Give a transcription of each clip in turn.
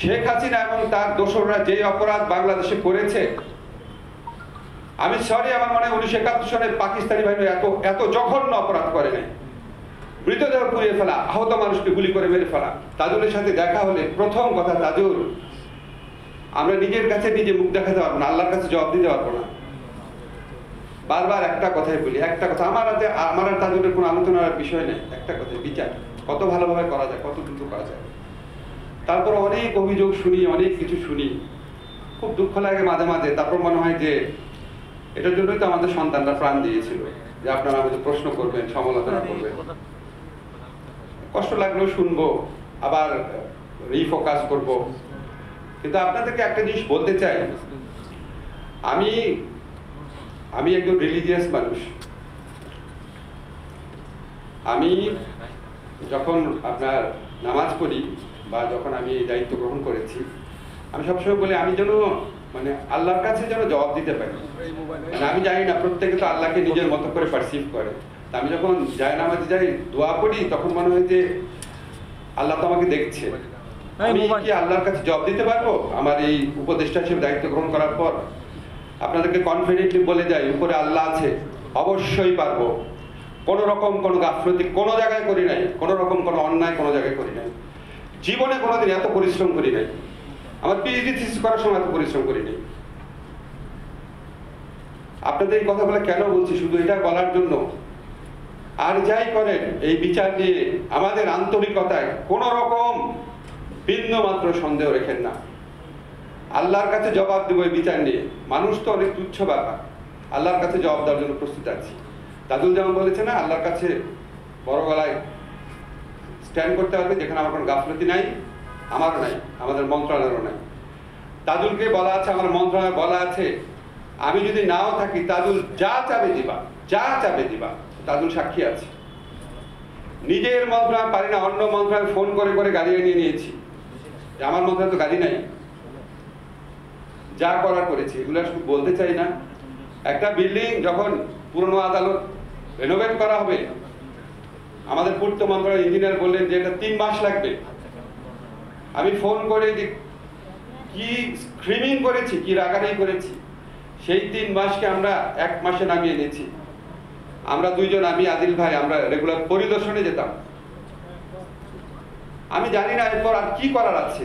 শেখ হাসিনা এবং তার দোসররা যে অপরাধ বাংলাদেশে করেছে, আমি সরি, আমার মনে হয় 1971 সনে পাকিস্তানি বাহিনী এত জঘন্য অপরাধ করে নাই। মৃতদেহ পুড়িয়ে ফেলা, আহত মানুষকে গুলি করে মেরে ফেলা। তাজুলের সাথে দেখা হলে প্রথম কথা, তাজুল, আমরা নিজের কাছে নিজে মুখ দেখাতে পারবো না, আল্লাহর কাছে জবাব দিতে পারবো না। বারবার একটা কথাই বলি, একটা কথা, আমার আর তাজুলের কোনো আলোচনার বিষয় নেই, একটা কথাই, বিচার কত ভালোভাবে করা যায়, কত দ্রুত করা যায়। তারপর অনেক অভিযোগ শুনি, অনেক কিছু শুনি, খুব দুঃখ লাগে মাঝে মাঝে। তারপর মনে হয় যে এটার জন্যই তো আমাদের সন্তানরা প্রাণ দিয়েছিল, যে আপনারা আমাদের প্রশ্ন করবেন, সমালোচনা করবেন। কষ্ট লাগলেও শুনবো, আবার রিফোকাস করব। কিন্তু আপনাদেরকে একটা জিনিস বলতে চাই, আমি একজন রিলিজিয়াস মানুষ। আমি যখন আপনার নামাজ পড়ি বা যখন আমি এই দায়িত্ব গ্রহণ করেছি, আমি সবসময় বলি আমি যেন মানে আল্লাহর কাছে যেন জবাব দিতে পারি। মানে আমি জানি না, প্রত্যেকে তো আল্লাহকে নিজের মতো করে পারসিভ করে। তা আমি যখন যাই নামাজে যাই, দোয়া পড়ি, তখন মনে হয় যে আল্লাহ তো আমাকে দেখছে। আমি কি আল্লাহর কাছে জবাব দিতে পারবো আমার এই উপদেষ্টা হিসেবে দায়িত্ব গ্রহণ করার পর? আপনাদেরকে কনফিডেন্টলি বলে যাই, উপরে আল্লাহ আছে, অবশ্যই পারবো। কোনো রকম কোনো গাফলতি কোনো জায়গায় করি নাই, কোনো রকম কোনো অন্যায় কোনো জায়গায় করি নাই। জীবনে কোনোদিন এত পরিশ্রম করি নাই, আমার পিএইচডি থিসিস করার সময় এত পরিশ্রম করি নাই। আপনাদের এই কথাগুলো কেন বলছি? শুধু এটা বলার জন্য, আর যাই করেন এই বিচার নিয়ে আমাদের আন্তরিকতায় কোনো রকম বিন্দু মাত্র সন্দেহ রেখেন না। আল্লাহর কাছে জবাব দেব এই বিচার নিয়ে। মানুষ তো অনেক তুচ্ছ ব্যাপার, আল্লাহর কাছে জবাব দেওয়ার জন্য প্রস্তুত আছি। তাজুল যেমন বলেছে না, আল্লাহর কাছে বড় গলায় স্ট্যান্ড করতে হবে, যেখানে আমার কোনো গাফলতি নাই, আমারও নাই, আমাদের মন্ত্রণালয়েরও নাই। তাজুলকে বলা আছে, আমার মন্ত্রণালয় বলা আছে, আমি যদি নাও থাকি তাজুল যা চাবে দিবা, যা চাবে দিবা। তাজুল সাক্ষী আছে। নিজের মন্ত্রণালয় পারি না, অন্য মন্ত্রণালয় ফোন করে করে গাড়ি এনে নিয়েছি, আমার মন্ত্রণালয় তো গাড়ি নাই। যা করার করেছি, এগুলো শুধু বলতে চাই না। একটা বিল্ডিং যখন পুরনো আদালত রেনোভেট করা হবে, আমাদের পূর্ত মন্ত্রণালয়ের ইঞ্জিনিয়ার বললেন যে এটা 3 মাস লাগবে। আমি ফোন করে যে কি স্ক্রিমিং করেছি, কি রাগারাগি করেছি, সেই 3 মাসকে আমরা 1 মাসে নামিয়ে এনেছি। আমরা দুইজন, আমি আদিল ভাই, আমরা রেগুলার পরিদর্শনে যেতাম। আমি জানি না এরপর আর কি করার আছে,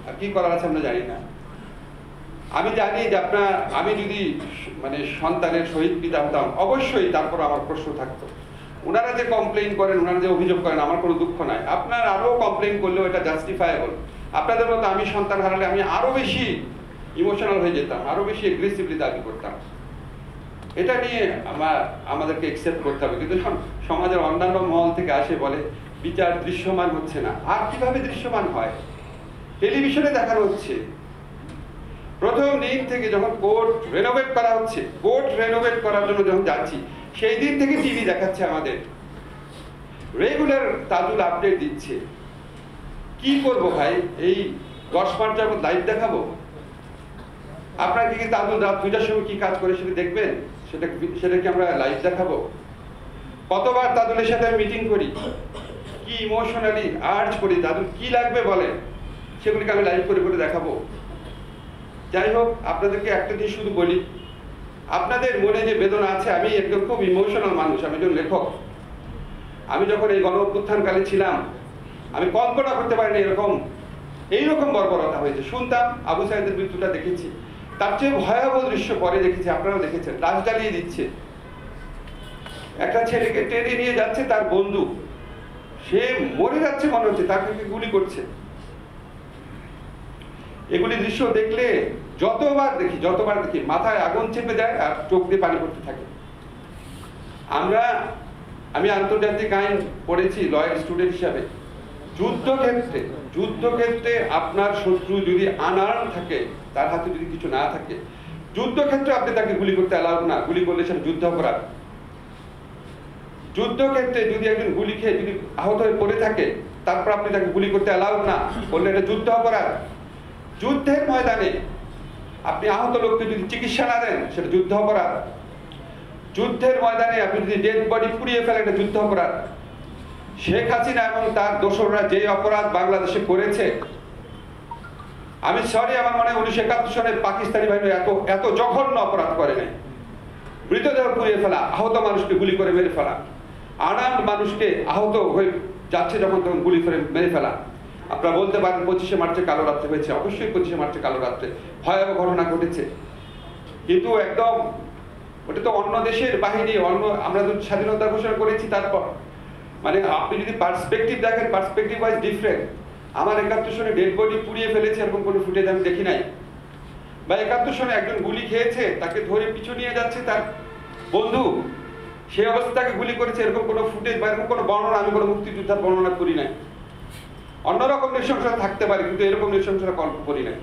আর কি করার আছে আমরা জানি না। আমি জানি যে আমি যদি মানে সন্তানের শহীদ পিতা হতাম, অবশ্যই তারপর আমার প্রশ্ন থাকতো। ওনারা যে কমপ্লেইন করেন, ওনারা যে অভিযোগ করেন, আমার কোনো দুঃখ নাই। আপনার আরো কমপ্লেইন করলেও এটা জাস্টিফায়েবল। আপনাদের মতো আমি সন্তান হারালে আমি আরো বেশি ইমোশনাল হয়ে যেতাম, আরো বেশি এগ্রেসিভলি দাবি করতাম। এটা নিয়ে আমাদেরকে একসেপ্ট করতে হবে। কিন্তু সমাজের অন্যান্য মহল থেকে আসে বলে বিচার দৃশ্যমান হচ্ছে না। আর কিভাবে দৃশ্যমান হয়? টেলিভিশনে দেখানো হচ্ছে। প্রথম দিন থেকে যখন কোর্ট রেনোভেট করা হচ্ছে, কোর্ট রেনোভেট করার জন্য যখন যাচ্ছি, সেই দিন থেকে টিভি দেখাচ্ছে আমাদের, রেগুলার তাজুল আপডেট দিচ্ছে। কি করব ভাই? এই 10 মাস যাবত লাইভ দেখাবো? আপনাকে কি তাজুল রাত 2টার সময় কি কাজ করে সেটা দেখবেন? সেটা কি আমরা লাইভ দেখাবো? কতবার তাজুলের সাথে আমি মিটিং করি, কি ইমোশনালি আর্জ করি, তাজুল কি লাগবে বলে, সেগুলিকে আমি লাইভ করে করে দেখাবো? যাই হোক, আপনাদেরকে একটা জিনিস শুধু বলি, আপনাদের মনে যে বেদনা আছে, আমি একদম খুব ইমোশনাল মানুষ, আমি একজন লেখক। আমি যখন এই গণ অভ্যুত্থানকালে ছিলাম, আমি কল্পনা করতে পারিনি এইরকম বর্বরতা হয়েছে। শুনতাম, আবু সাইদের মৃত্যুটা দেখেছি, তার চেয়ে ভয়াবহ দৃশ্য পরে দেখেছি, আপনারাও দেখেছেন, লাশ জ্বালিয়ে দিচ্ছে। একটা ছেলেকে টেনে নিয়ে যাচ্ছে তার বন্ধু, সে মরে যাচ্ছে মনে হচ্ছে, তাকে গুলি করছে। এগুলি দৃশ্য দেখলে যতবার দেখি মাথায় আগুন চেপে যায় আর চোখ দিয়ে পানি পড়তে থাকে। আমি আন্তর্জাতিক আইন পড়েছি লয়ার স্টুডেন্ট হিসাবে। যুদ্ধক্ষেত্রে আপনার শত্রু যদি আনার্ম থাকে, তার হাতে যদি কিছু না থাকে, যুদ্ধক্ষেত্রে আপনি তাকে গুলি করতে অ্যালাউড না। গুলি করলে সেটা যুদ্ধ অপরাধ। যুদ্ধক্ষেত্রে যদি একজন গুলি খেয়ে যদি আহত হয়ে পড়ে থাকে, তারপর আপনি তাকে গুলি করতে অ্যালাউড না, বললে এটা যুদ্ধ অপরাধ। যুদ্ধের ময়দানে আপনি আহত লোককে যদি চিকিৎসা না দেন, সেটা যুদ্ধ অপরাধ। যুদ্ধের ময়দানে আপনি যদি ডেড বডি পুড়িয়ে ফেলেন, এটা যুদ্ধ অপরাধ। শেখ হাসিনা এবং তার দোসররা যে অপরাধ বাংলাদেশে করেছে, আমি সরি, আমার মনে হয় 1971 সনে পাকিস্তানি বাহিনী এত জঘন্য অপরাধ করে নাই। মৃতদেহ পুড়িয়ে ফেলা, আহত মানুষকে গুলি করে মেরে ফেলা, আনাম মানুষকে আহত হয়ে যাচ্ছে যখন তখন গুলি করে মেরে ফেলা। আপনারা বলতে পারেন 25শে মার্চে কালো রাত্রে হয়েছে, অবশ্যই 25শে মার্চে কালো রাত্রে ভয়াবহ ঘটনা ঘটেছে, কিন্তু একদম ওটা তো অন্য দেশের বাহিনী, অন্য, আমরা তো স্বাধীনতা ঘোষণা করেছি তারপর, মানে আপনি যদি পার্সপেক্টিভ দেখেন, পার্সপেক্টিভ ওয়াইজ ডিফারেন্ট। আমার 71 সনে ডেড বডি পুড়িয়ে ফেলেছে এরকম কোনো ফুটেজ আমি দেখি নাই, বা 71 সনে একজন গুলি খেয়েছে, তাকে ধরে পিছু নিয়ে যাচ্ছে তার বন্ধু, সেই অবস্থাকে গুলি করেছে, এরকম কোনো ফুটেজ বা এরকম কোনো বর্ণনা আমি কোনো মুক্তিযোদ্ধার বর্ণনা করি নাই। অন্যরকম নৃশংসতা থাকতে পারে, কিন্তু এরকম নৃশংসতা কল্প করি নাই।